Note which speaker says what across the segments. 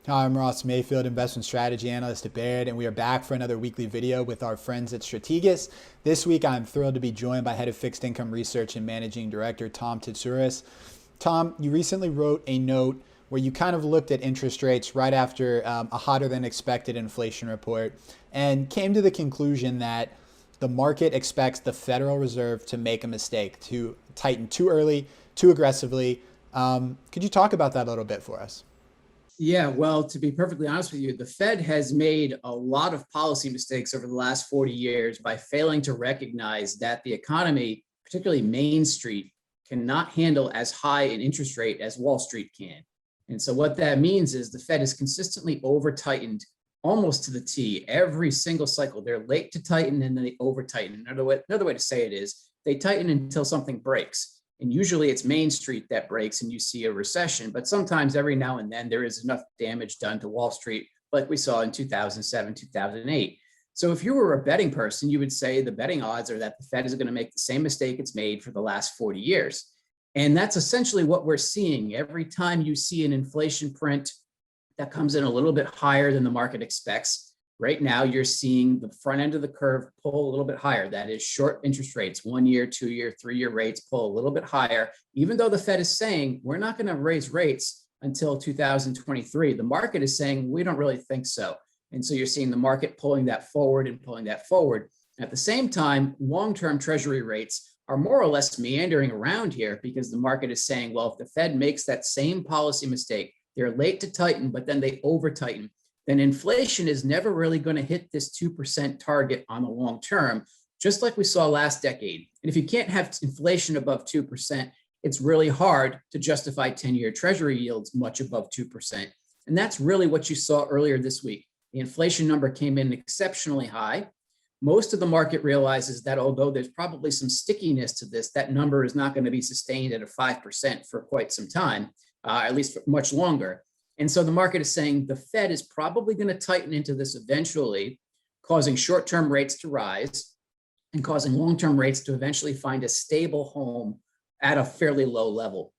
Speaker 1: Hi, I'm Ross Mayfield, investment strategy analyst at Baird, and we are back for another weekly video with our friends at Strategas. This week, I'm thrilled to be joined by Head of Fixed Income Research and Managing Director Tom Tzitzouris. Tom, you recently wrote a note where you kind of looked at interest rates right after a hotter than expected inflation report and came to the conclusion that the market expects the Federal Reserve to make a mistake, to tighten too early, too aggressively. Could you talk about that a little bit for us?
Speaker 2: Yeah, well, to be perfectly honest with you, the Fed has made a lot of policy mistakes over the last 40 years by failing to recognize that the economy, particularly Main Street, cannot handle as high an interest rate as Wall Street can. And so what that means is the Fed is consistently over tightened almost to the T every single cycle. They're late to tighten and then they over tighten. Another way to say it is they tighten until something breaks. And usually it's Main Street that breaks and you see a recession, but sometimes every now and then there is enough damage done to Wall Street, like we saw in 2007, 2008. So if you were a betting person, you would say the betting odds are that the Fed is going to make the same mistake it's made for the last 40 years. And that's essentially what we're seeing. Every time you see an inflation print that comes in a little bit higher than the market expects, right now, you're seeing the front end of the curve pull a little bit higher. That is short interest rates, 1 year, 2 year, 3 year rates pull a little bit higher, even though the Fed is saying we're not going to raise rates until 2023. The market is saying we don't really think so. And so you're seeing the market pulling that forward and pulling that forward. At the same time, long-term treasury rates are more or less meandering around here because the market is saying, well, if the Fed makes that same policy mistake, they're late to tighten, but then they over tighten, then inflation is never really going to hit this 2% target on the long term, just like we saw last decade. And if you can't have inflation above 2%, it's really hard to justify 10-year treasury yields much above 2%. And that's really what you saw earlier this week. The inflation number came in exceptionally high. Most of the market realizes that although there's probably some stickiness to this, that number is not going to be sustained at a 5% for quite some time, at least for much longer. And so the market is saying the Fed is probably going to tighten into this eventually, causing short-term rates to rise and causing long-term rates to eventually find a stable home at a fairly low level.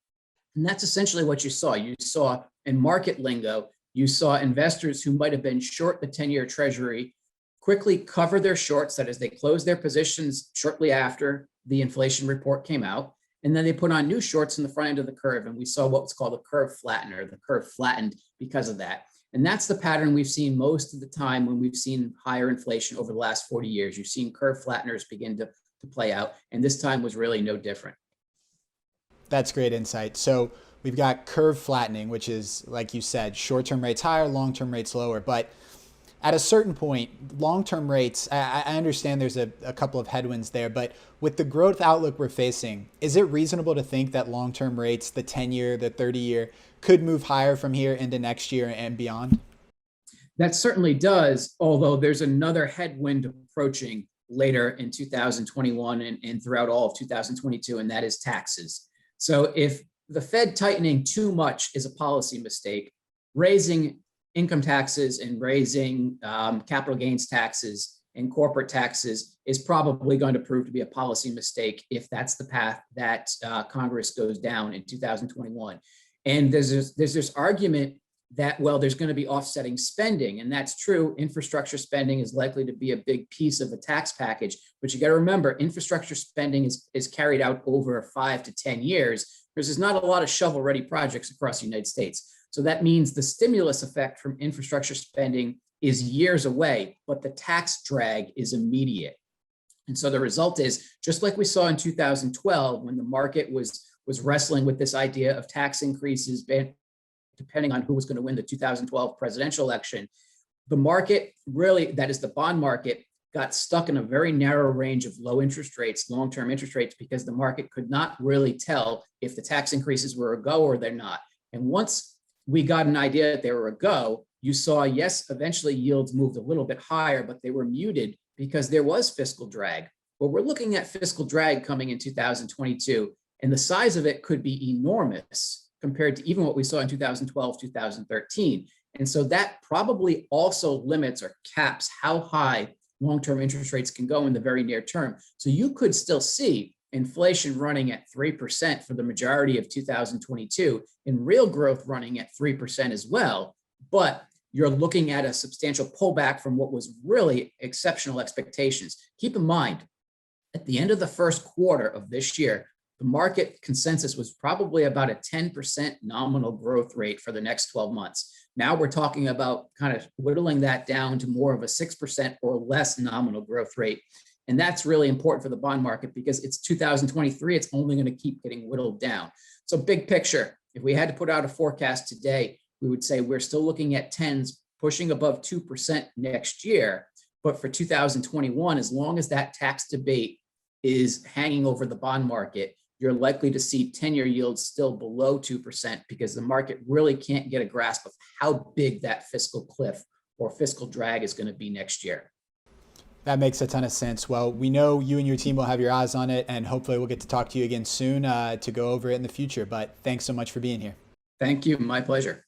Speaker 2: And that's essentially what you saw. You saw in market lingo, you saw investors who might have been short the 10-year treasury quickly cover their shorts. That is, they closed their positions shortly after the inflation report came out. And then they put on new shorts in the front end of the curve. And we saw what's called a curve flattener. The curve flattened because of that. And that's the pattern we've seen most of the time when we've seen higher inflation over the last 40 years. You've seen curve flatteners begin to play out. And this time was really no different.
Speaker 1: That's great insight. So we've got curve flattening, which is, like you said, short-term rates higher, long-term rates lower. But at a certain point, long-term rates, I understand there's a couple of headwinds there, but with the growth outlook we're facing, is it reasonable to think that long-term rates, the 10-year, the 30-year, could move higher from here into next year and beyond?
Speaker 2: That certainly does, although there's another headwind approaching later in 2021 and throughout all of 2022, and that is taxes. So if the Fed tightening too much is a policy mistake, raising income taxes and raising capital gains taxes and corporate taxes is probably going to prove to be a policy mistake if that's the path that Congress goes down in 2021. And there's this argument that, well, there's going to be offsetting spending, and that's true. Infrastructure spending is likely to be a big piece of the tax package, but you got to remember, infrastructure spending is carried out over 5 to 10 years. There's not a lot of shovel-ready projects across the United States. So that means the stimulus effect from infrastructure spending is years away, but the tax drag is immediate. And so the result is, just like we saw in 2012, when the market was wrestling with this idea of tax increases, depending on who was going to win the 2012 presidential election, the market really, that is the bond market, got stuck in a very narrow range of low interest rates, long-term interest rates, because the market could not really tell if the tax increases were a go or they're not. And once we got an idea that they were a go, you saw, yes, eventually yields moved a little bit higher, but they were muted because there was fiscal drag. But we're looking at fiscal drag coming in 2022, and the size of it could be enormous compared to even what we saw in 2012, 2013. And so that probably also limits or caps how high long-term interest rates can go in the very near term. So you could still see inflation running at 3% for the majority of 2022 and real growth running at 3% as well. but you're looking at a substantial pullback from what was really exceptional expectations. Keep in mind, at the end of the first quarter of this year, the market consensus was probably about a 10% nominal growth rate for the next 12 months. Now we're talking about kind of whittling that down to more of a 6% or less nominal growth rate. And that's really important for the bond market because it's 2023. It's only going to keep getting whittled down. So big picture, if we had to put out a forecast today, we would say we're still looking at 10s pushing above 2% next year. But for 2021, as long as that tax debate is hanging over the bond market, you're likely to see 10-year yields still below 2% because the market really can't get a grasp of how big that fiscal cliff or fiscal drag is going to be next year.
Speaker 1: That makes a ton of sense. Well, we know you and your team will have your eyes on it, and hopefully we'll get to talk to you again soon to go over it in the future. But thanks so much for being here.
Speaker 2: Thank you. My pleasure.